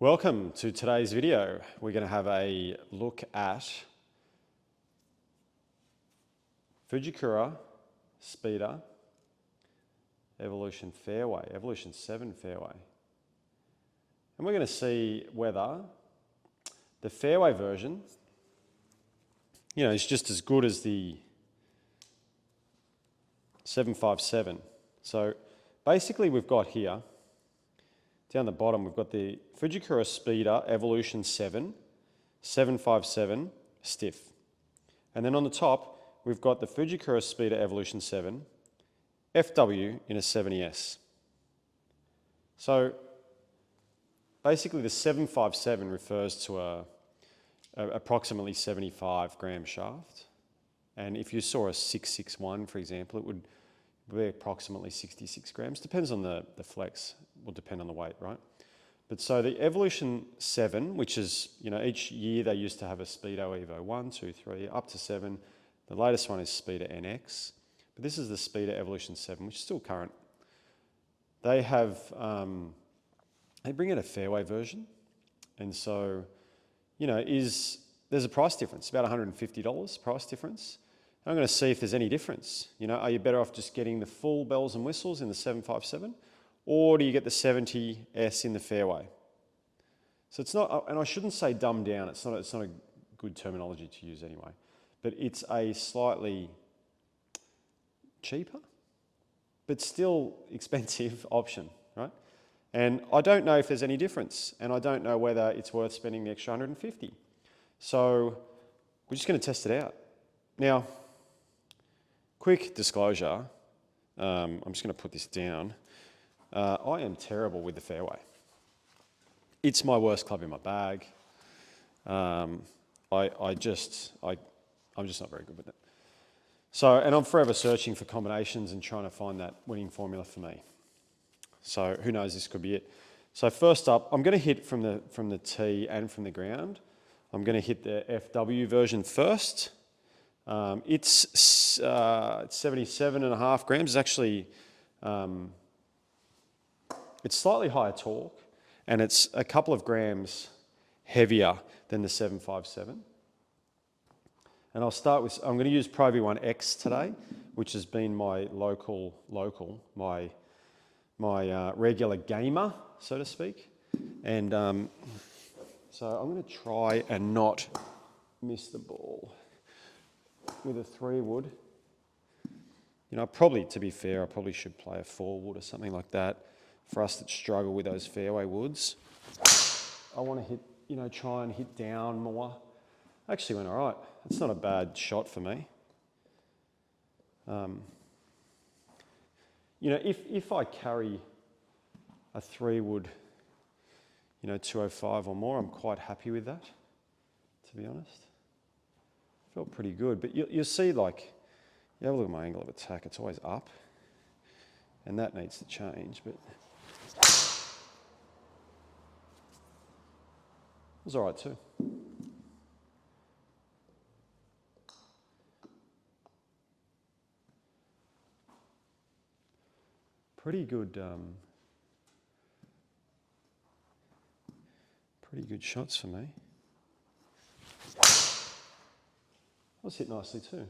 Welcome to today's video. We're going to have a look at Fujikura Speeder Evolution Fairway, Evolution 7 Fairway. And we're going to see whether the fairway version, is just as good as the 757. So basically we've got here, down the bottom, we've got the Fujikura Speeder Evolution 7, 757 stiff. And then on the top, we've got the Fujikura Speeder Evolution 7, FW in a 70S. So basically the 757 refers to a approximately 75 gram shaft. And if you saw a 661, for example, it would be approximately 66 grams. Depends on the flex, will depend on the weight, right? But so the Evolution 7, which is, each year they used to have a Speedo Evo 1, 2, 3, up to 7. The latest one is Speeder NX. But this is the Speeder Evolution 7, which is still current. They have, they bring in a fairway version. And so, there's a price difference, about $150 price difference. I'm going to see if there's any difference. Are you better off just getting the full bells and whistles in the 757, or do you get the 70S in the fairway? So it's not, and I shouldn't say dumbed down. It's not a good terminology to use anyway. But it's a slightly cheaper, but still expensive option, right? And I don't know if there's any difference, and I don't know whether it's worth spending the extra 150. So we're just going to test it out. Now, quick disclosure, I'm just going to put this down. I am terrible with the fairway. It's my worst club in my bag. I'm just not very good with it. So, and I'm forever searching for combinations and trying to find that winning formula for me. So who knows, this could be it. So first up, I'm going to hit from the tee and from the ground. I'm going to hit the FW version first. It's 77.5 grams. It's actually, it's slightly higher torque, and it's a couple of grams heavier than the 757. And I'll start with, I'm going to use Pro V1X today, which has been my my regular gamer, so to speak. And so I'm going to try and not miss the ball with a 3-wood. Probably, to be fair, I probably should play a 4-wood or something like that. For us that struggle with those fairway woods, I want to hit, try and hit down more. Actually went all right. It's not a bad shot for me. If I carry a 3-wood, 205 or more, I'm quite happy with that, to be honest. Felt pretty good, but you'll see, you have a look at my angle of attack, it's always up, and that needs to change, but it was all right too. Pretty good shots for me. That was hit nicely too.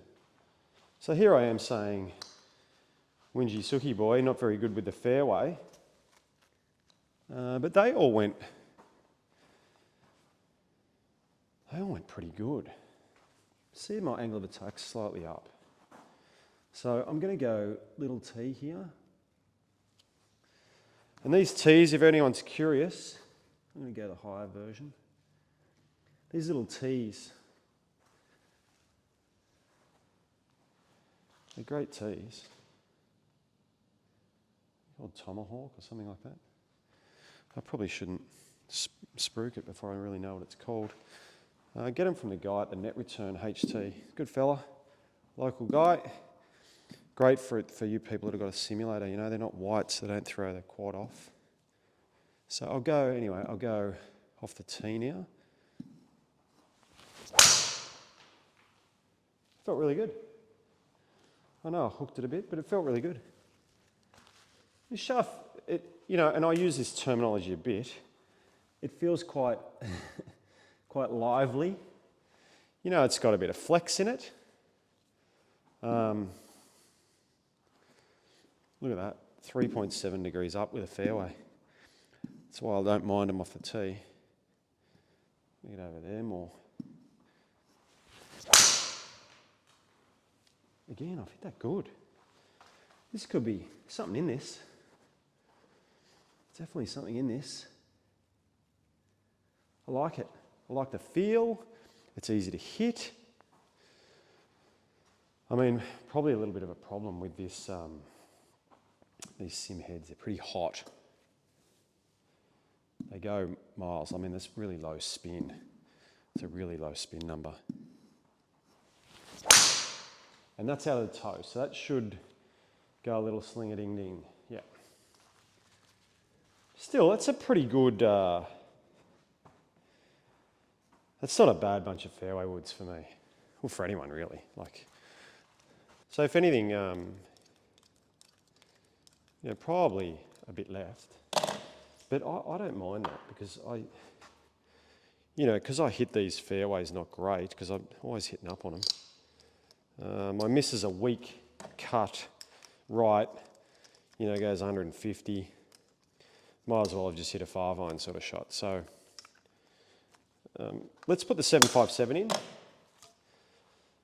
So here I am saying, Wingy Suki boy, not very good with the fairway. But they all went pretty good. See my angle of attack slightly up. So I'm going to go little tee here. And these tees, if anyone's curious, I'm going to go the higher version. These little tees, they're great tees. Called Tomahawk or something like that. I probably shouldn't spruik it before I really know what it's called. Get them from the guy at the Net Return HT. Good fella, local guy. Great for you people that have got a simulator, they're not white, so they don't throw their quad off. So I'll go off the tee now. Felt really good. I know I hooked it a bit, but it felt really good. This shaft, and I use this terminology a bit, it feels quite, quite lively. You know, it's got a bit of flex in it. Look at that, 3.7 degrees up with a fairway. That's why I don't mind them off the tee. Get over there more. Again, I've hit that good. This could be something in this. Definitely something in this. I like it. I like the feel. It's easy to hit. I mean, probably a little bit of a problem with this. These sim heads, they're pretty hot. They go miles. I mean, that's really low spin. It's a really low spin number. And that's out of the toe, so that should go a little sling-a-ding-ding. Yeah. Still, that's a pretty good... that's not a bad bunch of fairway woods for me. Well, for anyone, really. So if anything, probably a bit left. But I don't mind that because because I hit these fairways not great because I'm always hitting up on them. My miss is a weak cut right, goes 150. Might as well have just hit a 5-iron sort of shot. So let's put the 757 in.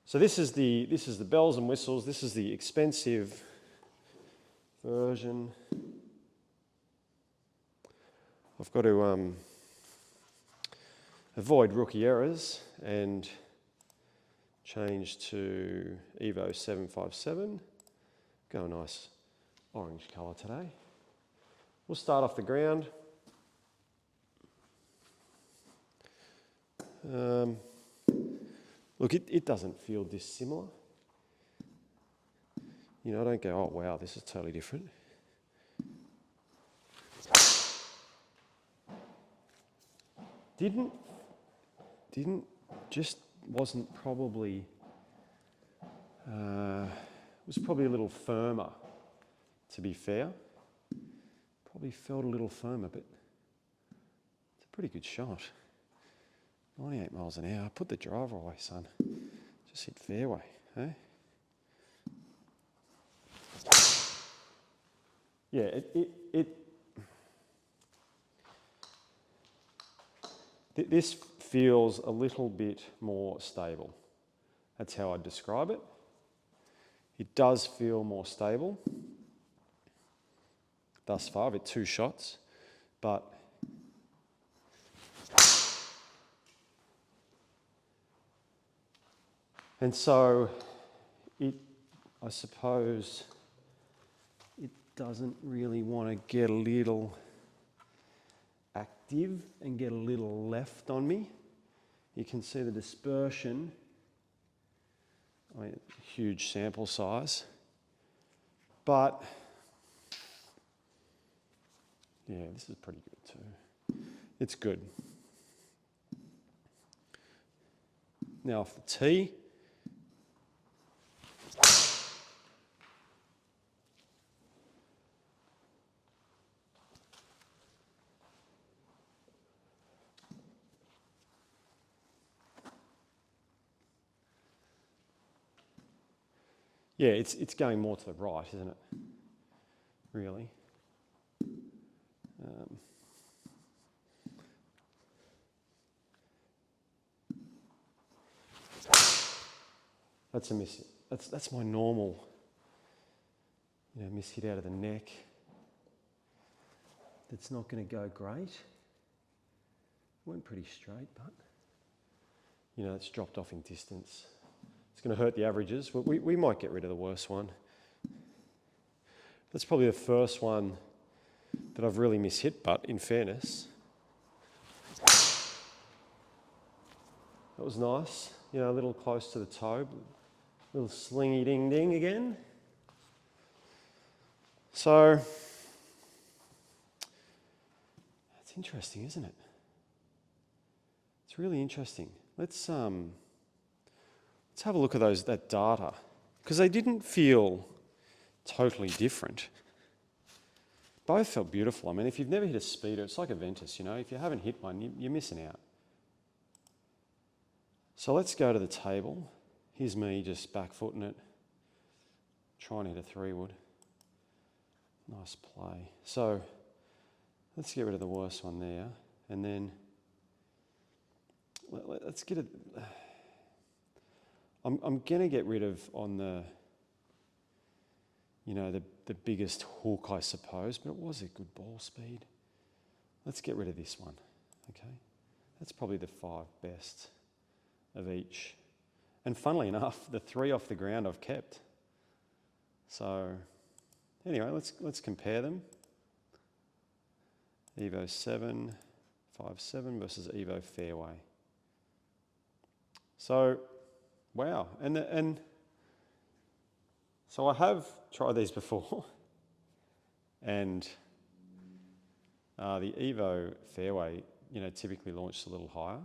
So this is the bells and whistles. This is the expensive version. I've got to avoid rookie errors and change to Evo 757. Go a nice orange colour today. We'll start off the ground. Look, it doesn't feel dissimilar. I don't go, oh wow, this is totally different. Wasn't probably, was probably a little firmer, to be fair. Probably felt a little firmer, but it's a pretty good shot. 98 miles an hour. Put the driver away, son. Just hit fairway, eh? Yeah, this feels a little bit more stable. That's how I'd describe it. It does feel more stable thus far. I've hit 2 shots, but and so I suppose it doesn't really want to get a little active and get a little left on me. You can see the dispersion. I mean, huge sample size. But, yeah, this is pretty good too. It's good. Now off the tee. Yeah, it's going more to the right, isn't it? Really. That's a miss. That's my normal, miss hit out of the neck. That's not going to go great. Went pretty straight, but it's dropped off in distance. It's going to hurt the averages. We might get rid of the worst one. That's probably the first one that I've really mishit, but in fairness, that was nice. A little close to the toe, a little slingy ding ding again. So, that's interesting, isn't it? It's really interesting. Let's have a look at that data, because they didn't feel totally different. both felt beautiful. I mean, if you've never hit a speeder, it's like a Ventus, you know. If you haven't hit one, you're missing out. So let's go to the table. Here's me just back footing it, trying to hit a 3-wood. Nice play. So let's get rid of the worst one there, and then let's get it. I'm gonna get rid of on the, you know, the biggest hook, I suppose, but it was a good ball speed. Let's get rid of this one, okay? That's probably the 5 best of each. And funnily enough, the 3 off the ground I've kept. So anyway, let's compare them. Evo 7, 5.7 versus Evo Fairway. So, wow, and so I have tried these before, and the Evo Fairway, you know, typically launched a little higher,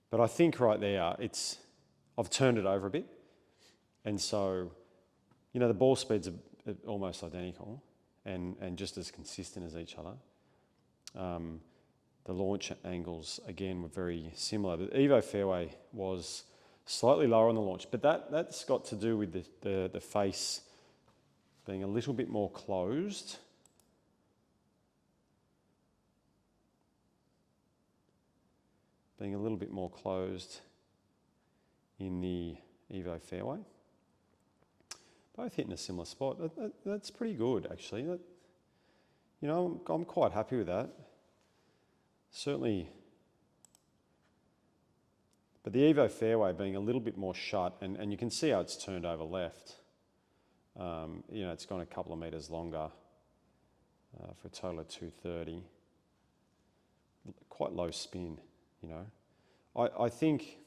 but I think right there I've turned it over a bit, and so, you know, the ball speeds are almost identical, and just as consistent as each other. The launch angles, again, were very similar. The Evo Fairway was slightly lower on the launch, but that's got to do with the face being a little bit more closed. Being a little bit more closed in the Evo Fairway. Both hitting a similar spot. That's pretty good, actually. You know, I'm quite happy with that. Certainly, but the Evo Fairway being a little bit more shut, and you can see how it's turned over left. You know, it's gone a couple of metres longer for a total of 230. Quite low spin, you know. I think,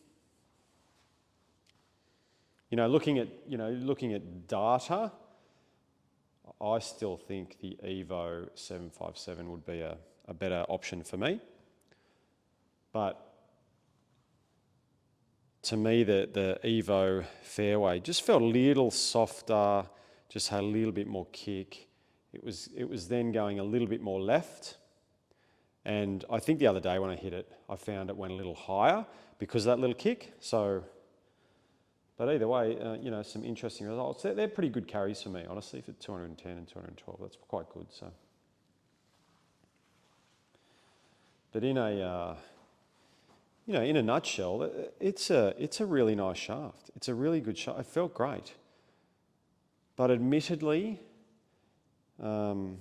you know, looking at data, I still think the Evo 757 would be a better option for me. But to me, the Evo Fairway just felt a little softer, just had a little bit more kick. It was then going a little bit more left. And I think the other day when I hit it, I found it went a little higher because of that little kick. So, but either way, you know, some interesting results. They're pretty good carries for me, honestly, for 210 and 212. That's quite good. So, but in a you know, in a nutshell, it's a really nice shaft. It's a really good shaft. It felt great. But admittedly, the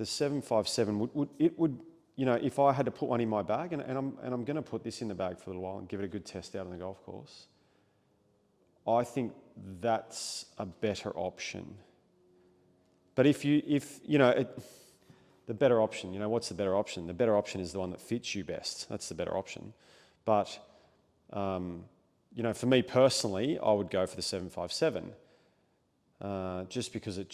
757 would, you know, if I had to put one in my bag, and I'm going to put this in the bag for a little while and give it a good test out on the golf course, I think that's a better option. But if you know, the better option, you know, what's the better option? The better option is the one that fits you best. That's the better option. But, you know, for me personally, I would go for the 757, just because it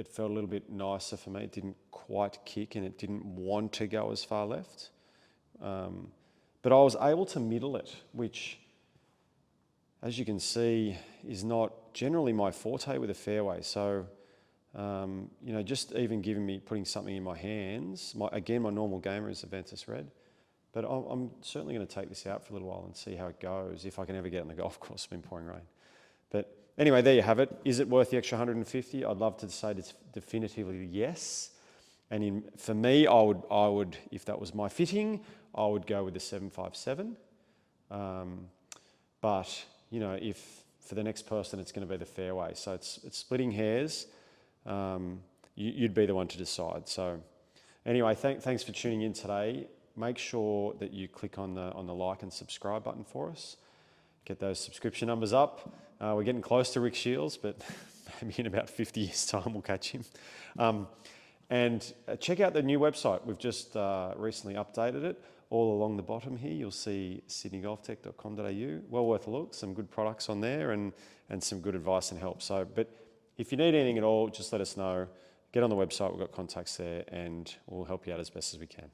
felt a little bit nicer for me. It didn't quite kick and it didn't want to go as far left. But I was able to middle it, which, as you can see, is not generally my forte with a fairway. So, you know, just even putting something in my hands. Again, my normal gamer is a Ventus Red, but I'm certainly going to take this out for a little while and see how it goes, if I can ever get on the golf course. It's been pouring rain. But anyway, there you have it. Is it worth the extra 150? I'd love to say definitively yes. And for me, I would, if that was my fitting, I would go with the 757. But you know, if for the next person, it's going to be the fairway. So it's splitting hairs. You'd be the one to decide. So anyway, thanks for tuning in today. Make sure that you click on the like and subscribe button for us. Get those subscription numbers up. We're getting close to Rick Shields, but maybe in about 50 years' time we'll catch him. And check out the new website. We've just recently updated it. All along the bottom here, you'll see sydneygolftech.com.au. Well worth a look. Some good products on there and some good advice and help. So, but if you need anything at all, just let us know. Get on the website. We've got contacts there, and we'll help you out as best as we can.